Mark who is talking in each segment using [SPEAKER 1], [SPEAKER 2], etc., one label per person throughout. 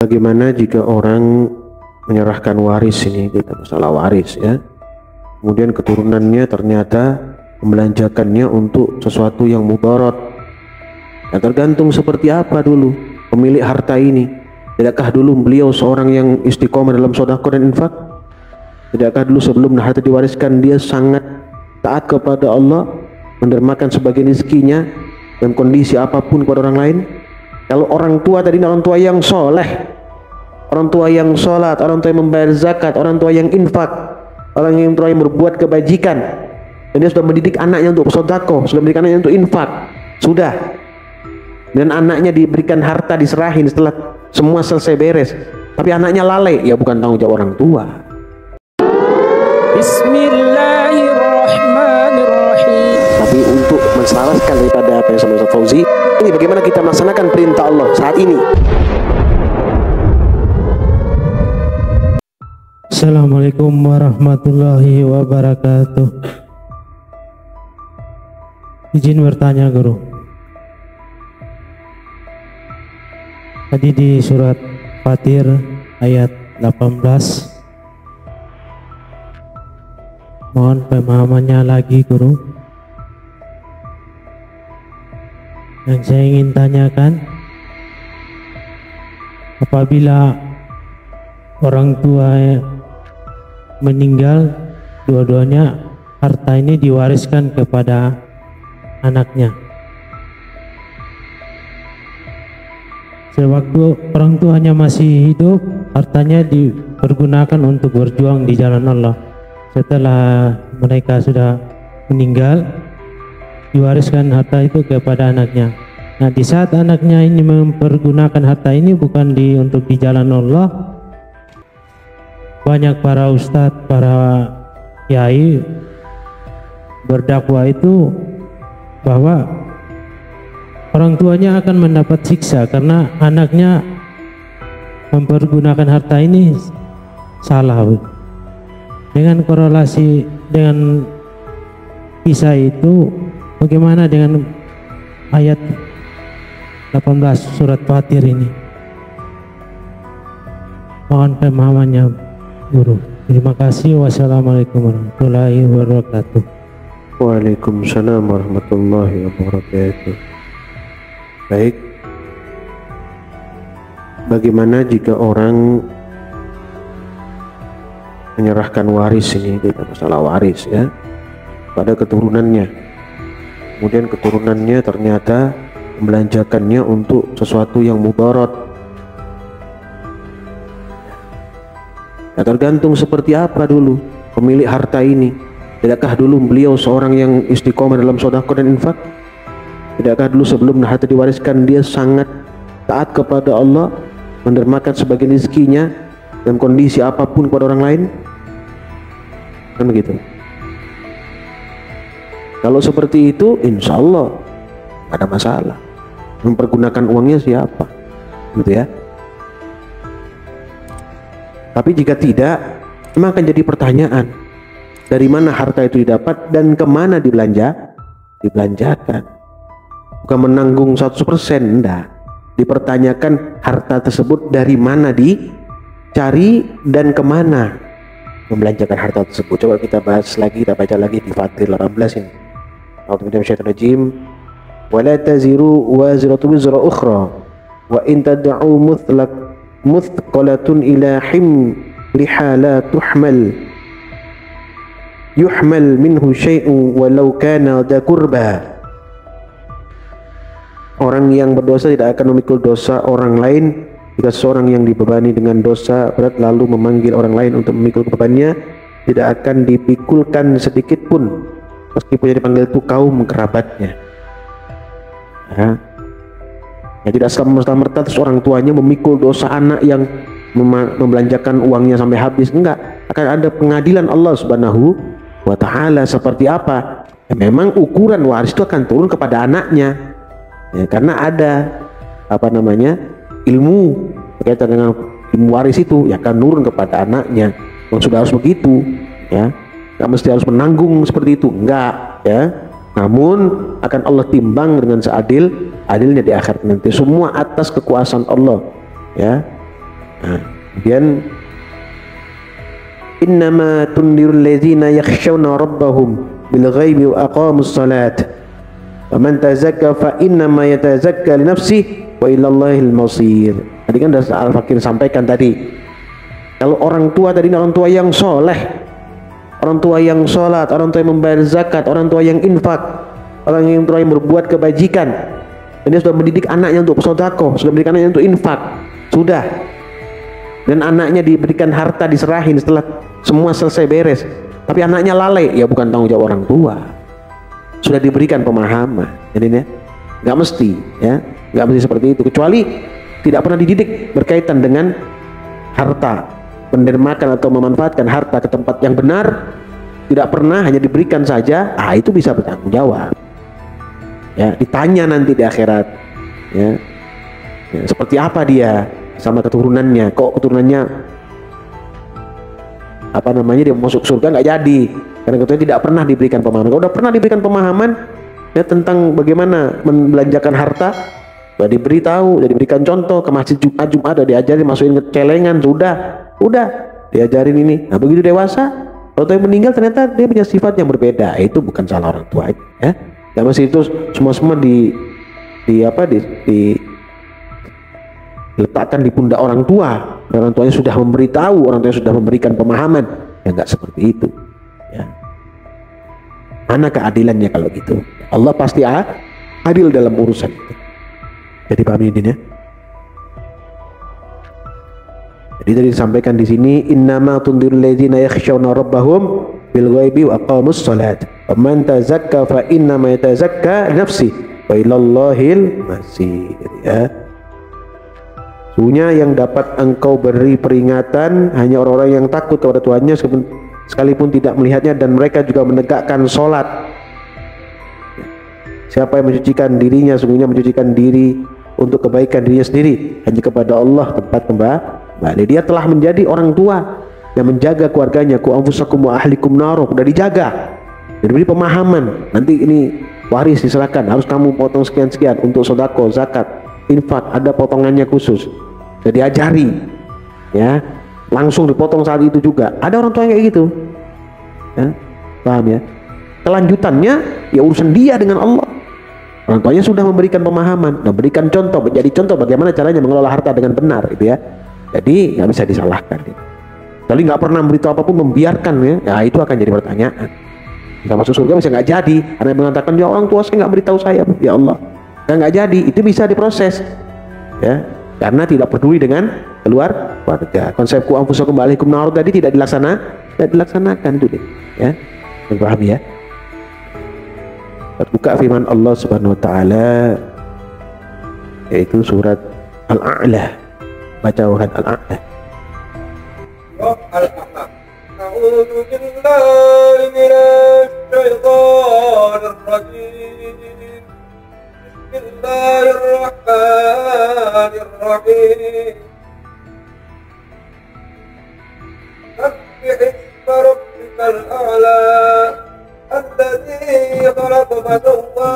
[SPEAKER 1] Bagaimana jika orang menyerahkan waris, ini kita masalah waris ya, kemudian keturunannya ternyata membelanjakannya untuk sesuatu yang mudarat. Ya, tergantung seperti apa dulu pemilik harta ini. Tidakkah dulu beliau seorang yang istiqomah dalam sedekah dan infak? Tidakkah dulu sebelum harta diwariskan dia sangat taat kepada Allah, mendermakan sebagian rezekinya dalam kondisi apapun kepada orang lain? Kalau orang tua tadi orang tua yang soleh, orang tua yang sholat, orang tua yang membayar zakat, orang tua yang infak, orang yang tua yang berbuat kebajikan, dan dia sudah mendidik anaknya untuk sedekah, sudah mendidik anaknya untuk infak, sudah, dan anaknya diberikan harta, diserahin setelah semua selesai beres, tapi anaknya lalai, ya bukan tanggung jawab orang tua. Bismillahirrahmanirrahim. Tapi untuk menselaraskan daripada apa yang sama Ustaz Fauzi, ini bagaimana kita melaksanakan perintah Allah saat ini.
[SPEAKER 2] Assalamualaikum warahmatullahi wabarakatuh. Izin bertanya guru. Tadi di surat Fatir ayat 18, mohon pemahamannya lagi guru. Yang saya ingin tanyakan, apabila orang tua meninggal, dua-duanya harta ini diwariskan kepada anaknya. Sewaktu orang tuanya masih hidup, hartanya dipergunakan untuk berjuang di jalan Allah. Setelah mereka sudah meninggal, diwariskan harta itu kepada anaknya. Nah, di saat anaknya ini mempergunakan harta ini bukan untuk di jalan Allah, banyak para ustadz, para kiai berdakwah itu bahwa orang tuanya akan mendapat siksa karena anaknya mempergunakan harta ini salah. Dengan korelasi dengan kisah itu, bagaimana dengan ayat 18 surat Fatir ini? Mohon pemahamannya guru. Terima kasih. Wassalamualaikum warahmatullahi wabarakatuh.
[SPEAKER 1] Waalaikumsalam warahmatullahi wabarakatuh. Baik, bagaimana jika orang menyerahkan waris, ini kita masalah waris ya, pada keturunannya, kemudian keturunannya ternyata membelanjakannya untuk sesuatu yang mudarat. Ya, tergantung seperti apa dulu pemilik harta ini. Tidakkah dulu beliau seorang yang istiqomah dalam sedekah dan infak? Tidakkah dulu sebelum harta diwariskan dia sangat taat kepada Allah, mendermakan sebagian rezekinya dalam kondisi apapun kepada orang lain? Kan begitu. Kalau seperti itu, insya Allah ada masalah. Mempergunakan uangnya siapa, gitu ya. Tapi jika tidak, memang akan jadi pertanyaan, dari mana harta itu didapat dan kemana dibelanjakan. Bukan menanggung 100%, enggak. Dipertanyakan harta tersebut dari mana dicari dan kemana membelanjakan harta tersebut. Coba kita bahas lagi, kita baca lagi di Fatir 18 ini. A'udzubillahi minasyaitonir rajim. Wa la taziru waziratun wizra ukhra wa in tad'u muthqalatun ila himliha la yuhmal minhu syai'un walau kana dha qurba. Orang yang berdosa tidak akan memikul dosa orang lain. Jika seorang yang dibebani dengan dosa berat lalu memanggil orang lain untuk memikul bebannya, tidak akan dipikulkan sedikit pun meskipun yang dipanggil itu kaum kerabatnya. Ya, tidak serta-merta terus orang tuanya memikul dosa anak yang membelanjakan uangnya sampai habis. Enggak, akan ada pengadilan Allah Subhanahu wa ta'ala. Seperti apa? Ya, memang ukuran waris itu akan turun kepada anaknya ya, karena ada ilmu berkaitan dengan ilmu waris itu ya akan turun kepada anaknya. Sudah harus begitu ya, nggak mesti harus menanggung seperti itu, enggak ya, namun akan Allah timbang dengan seadil-adilnya di akhirat nanti. Semua atas kekuasaan Allah ya. Nah, kemudian innama tundirul ladzina yakhshawna rabbahum bil ghaibi wa aqamus salat wa man tazakka fa innama yatazakka li nafsihi wa ilallahil masir. Tadi kan Al-Fakir sampaikan tadi, kalau orang tua tadi orang tua yang soleh, orang tua yang sholat, orang tua yang membayar zakat, orang tua yang infak, orang yang tua yang berbuat kebajikan, dan dia sudah mendidik anaknya untuk sedekah, sudah mendidik anaknya untuk infak, sudah, dan anaknya diberikan harta, diserahin setelah semua selesai beres, tapi anaknya lalai, ya bukan tanggung jawab orang tua. Sudah diberikan pemahaman, jadi ya nggak mesti, ya nggak mesti seperti itu, kecuali tidak pernah dididik berkaitan dengan harta, mendermakan atau memanfaatkan harta ke tempat yang benar, tidak pernah, hanya diberikan saja, itu bisa bertanggung jawab, ya ditanya nanti di akhirat, ya seperti apa dia sama keturunannya, kok keturunannya apa namanya dia masuk surga nggak jadi, karena keturunannya tidak pernah diberikan pemahaman. Kalau udah pernah diberikan pemahaman ya tentang bagaimana membelanjakan harta, udah diberitahu, udah diberikan contoh, ke masjid Jumat udah diajarin, masukin ke celengan, udah diajarin ini. Nah begitu dewasa, kalau dia meninggal ternyata dia punya sifat yang berbeda, itu bukan salah orang tua, ya nggak mesti itu semua diletakkan di pundak orang tua. Orang tuanya sudah memberitahu, orang tuanya sudah memberikan pemahaman, ya nggak seperti itu, ya. Mana keadilannya kalau gitu? Allah pasti adil dalam urusan itu. Jadi paham ini ya. Jadi tadi disampaikan di sini, innama tundirul ladzina yakhshawna rabbahum bil ghaibi wa aqamus salat wa man tazakka fa innama yatazakka li nafsihi wa ilallahil masir, ya. Sesungguhnya yang dapat engkau beri peringatan hanya orang-orang yang takut kepada Tuhannya sekalipun tidak melihatnya, dan mereka juga menegakkan sholat. Siapa yang mencucikan dirinya, sesungguhnya mencucikan diri untuk kebaikan dirinya sendiri, hanya kepada Allah tempat kembali. Dia telah menjadi orang tua yang menjaga keluarganya, ku anfusakum wa ahlikum nar, sudah dijaga, diberi pemahaman. Nanti ini waris diserahkan, harus kamu potong sekian-sekian untuk sedekah, zakat, infak, ada potongannya khusus, sudah diajari, ya langsung dipotong saat itu juga. Ada orang tua yang kayak gitu, ya paham ya. Kelanjutannya ya urusan dia dengan Allah. Orang tuanya sudah memberikan pemahaman, memberikan contoh, menjadi contoh bagaimana caranya mengelola harta dengan benar, gitu ya. Jadi nggak bisa disalahkan. Tapi nggak pernah memberitahu apapun, membiarkan, ya itu akan jadi pertanyaan. Kita masuk surga bisa nggak jadi, karena yang mengatakan ya orang tua saya nggak beritahu saya, ya Allah, nggak jadi. Itu bisa diproses, ya, karena tidak peduli dengan keluarga. Konsep ku anfusakum wa ahlikum nar tadi tidak dilaksanakan itu, ya. Paham ya? Buka firman Allah Subhanahu wa taala, yaitu surat Al-A'la. Baca surat Al-A'la.
[SPEAKER 3] A'udzu billahi minasy syaithanir rajim. Bismillahirrahmanirrahim. Sabbih isma rabbikal a'la. الذي خلق فسوى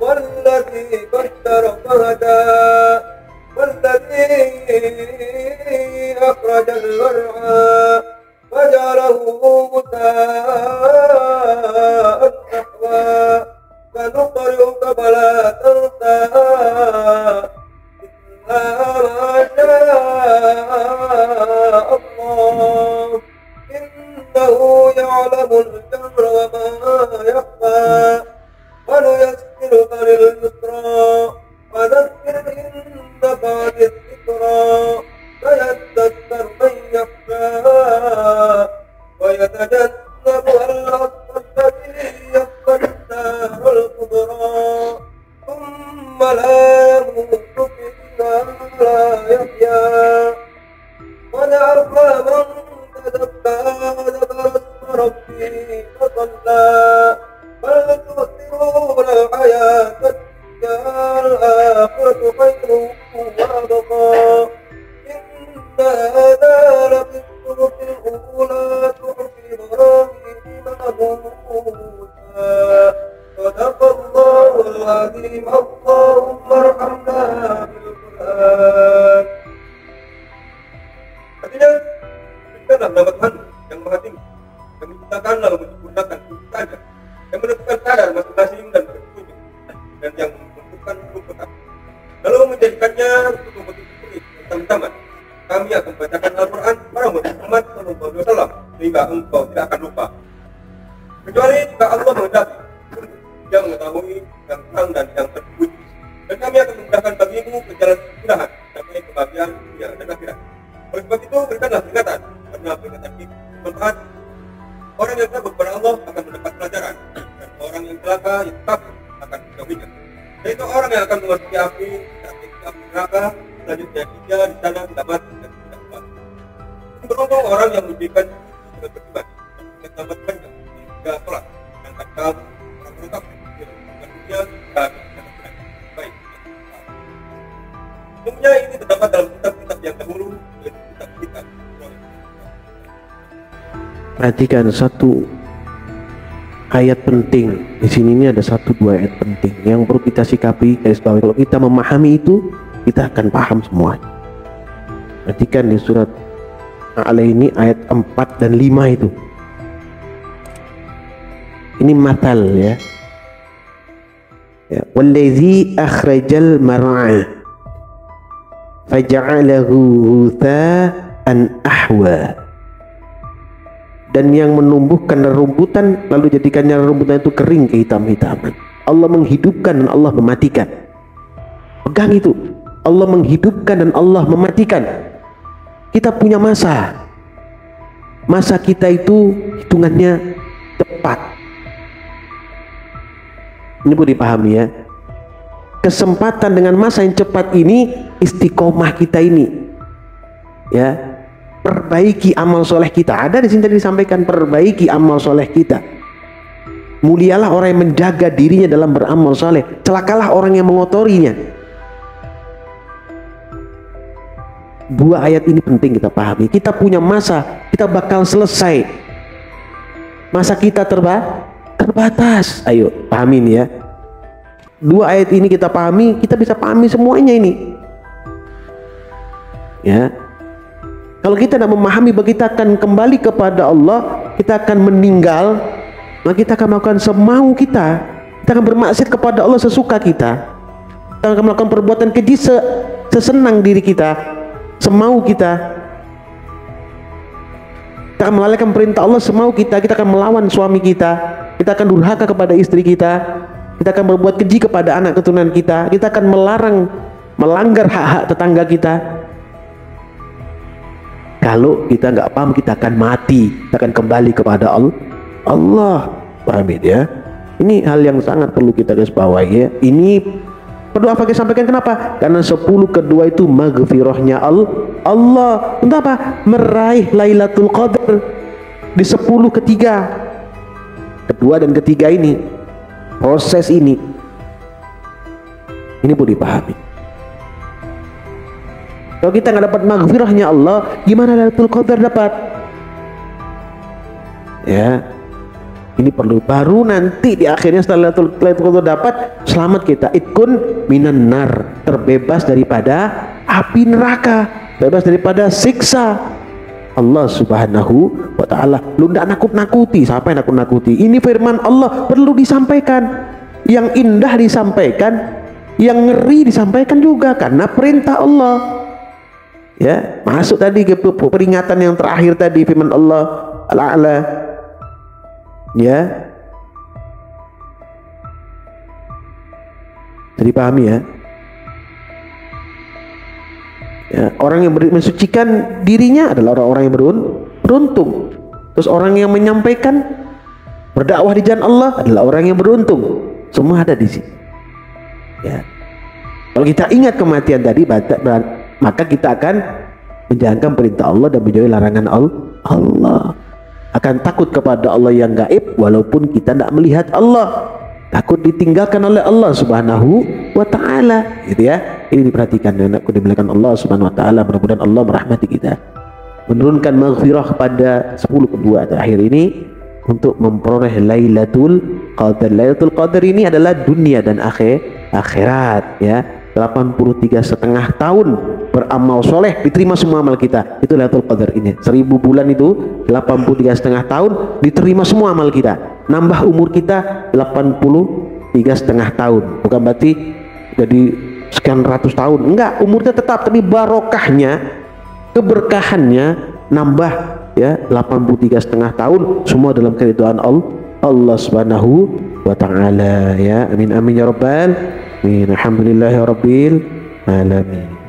[SPEAKER 3] والذي قدر فهدى والذي أخرج المرعى فجعله غثاء نحوا سنقرئك فلا تنسى إلا ما شاء الله إنه يعلم الجهر وما يخفى ونيسرك لليسرى فذكر إن بعد الذكرى سيذكر من يخشى Artinya, berikanlah nama Tuhan yang maha tinggi, yang menciptakan lalu menyempurnakan ciptaannya, yang menentukan kadar masing-masing dan berpetunjuk, dan yang menentukan keruputan, lalu menjadikannya untuk kompetisi kulit bersama-sama. Kami akan bacakan Al-Quran pada Muhammad SAW sehingga engkau tidak akan lupa. Kecuali jika Allah menghendaki, yang mengetahui yang terang dan yang tersembunyi. Dan kami akan memudahkan bagimu ke jalan kemudahan sampai kebahagiaan dunia dan akhirat. Oleh sebab itu berikanlah peringatan, karena peringatan itu bermanfaat. Orang yang takut kepada Allah akan mendapat pelajaran, dan orang yang celaka yang takut akan menjauhinya. Yaitu orang yang akan memasuki api, api neraka, selanjutnya dia di sana tidak mati dan tidak mati. Beruntung orang yang memberikan dengan beriman dan menyelamatkannya hingga sholat, sedangkan kamu orang-orang kafir dengan dunia dan baik. Semuanya ini terdapat dalam kitab-kitab yang dahulu, yaitu kitab-kitab.
[SPEAKER 1] Perhatikan satu ayat penting di sini. Ini ada 1-2 ayat penting yang perlu kita sikapi. Kalau kita memahami itu, kita akan paham semua. Perhatikan di surat Al-A'la ini ayat 4 dan 5 itu. Ini matal ya. Wallazi akhrajal mar'a faja'alahu ghutha'an ahwa. Dan yang menumbuhkan rerumputan lalu jadikannya rerumputan itu kering kehitam-hitaman. Allah menghidupkan dan Allah mematikan. Pegang itu. Allah menghidupkan dan Allah mematikan. Kita punya masa. Masa kita itu hitungannya cepat. Ini perlu dipahami ya. Kesempatan dengan masa yang cepat ini, istiqomah kita ini. Ya. Perbaiki amal soleh kita. Ada di sini tadi disampaikan, perbaiki amal soleh kita. Mulialah orang yang menjaga dirinya dalam beramal soleh. Celakalah orang yang mengotorinya. Dua ayat ini penting kita pahami. Kita punya masa, kita bakal selesai. Masa kita terbatas. Ayo pahamin ya. Dua ayat ini kita pahami, kita bisa pahami semuanya ini. Ya. Kalau kita tidak memahami bahwa kita akan kembali kepada Allah, kita akan meninggal, maka kita akan melakukan semau kita. Kita akan bermaksiat kepada Allah sesuka kita. Kita akan melakukan perbuatan keji sesenang diri kita, semau kita. Kita akan melalaikan perintah Allah semau kita. Kita akan melawan suami kita. Kita akan durhaka kepada istri kita. Kita akan berbuat keji kepada anak keturunan kita. Kita akan melanggar hak-hak tetangga kita. Kalau kita nggak paham, kita akan mati, kita akan kembali kepada Allah. Paham ya? Ini hal yang sangat perlu kita garis bawahi ya. Ini perlu apa kita sampaikan, kenapa? Karena 10 kedua itu maghfirahnya Allah. Untuk apa? Meraih Lailatul Qadar di 10 ketiga. Kedua dan ketiga ini, proses ini perlu dipahami. Kalau kita nggak dapat maghfirahnya Allah, gimana Lailatul Qadar dapat? Ya, ini perlu. Baru nanti di akhirnya setelah Lailatul Qadar dapat, selamat kita. Itkun minan nar, terbebas daripada api neraka, bebas daripada siksa Allah Subhanahu wa Ta'ala. Lu nggak nakut-nakuti. Siapa yang nakut-nakuti? Ini firman Allah, perlu disampaikan. Yang indah disampaikan, yang ngeri disampaikan juga, karena perintah Allah. Ya, masuk tadi ke peringatan yang terakhir tadi, firman Allah Al-A'la. Ya. Jadi pahami ya. Ya, orang yang mensucikan dirinya adalah orang-orang yang beruntung. Terus orang yang menyampaikan berdakwah di jalan Allah adalah orang yang beruntung. Semua ada di sini. Ya. Kalau kita ingat kematian tadi, maka kita akan menjalankan perintah Allah dan menjauhi larangan Allah. Akan takut kepada Allah yang gaib walaupun kita tidak melihat Allah. Takut ditinggalkan oleh Allah Subhanahu wa Ta'ala. Gitu ya. Ini diperhatikan, anakku dimuliakan Allah Subhanahu wa Ta'ala. Mudah-mudahan Allah merahmati kita. Menurunkan maghfirah pada 10 kedua terakhir ini untuk memperoleh Lailatul Qadar. Lailatul Qadar ini adalah dunia dan akhirat ya. 83,5 tahun beramal soleh, diterima semua amal kita. Itu Lailatul Qadar ini. 1000 bulan itu 83,5 tahun, diterima semua amal kita. Nambah umur kita 83,5 tahun. Bukan berarti jadi sekian ratus tahun. Enggak, umurnya tetap, tapi barokahnya, keberkahannya nambah ya, 83,5 tahun, semua dalam keridhaan Allah Subhanahu wa ta'ala ya. Amin amin ya rabbal alamin. Alhamdulillahirabbil alamin.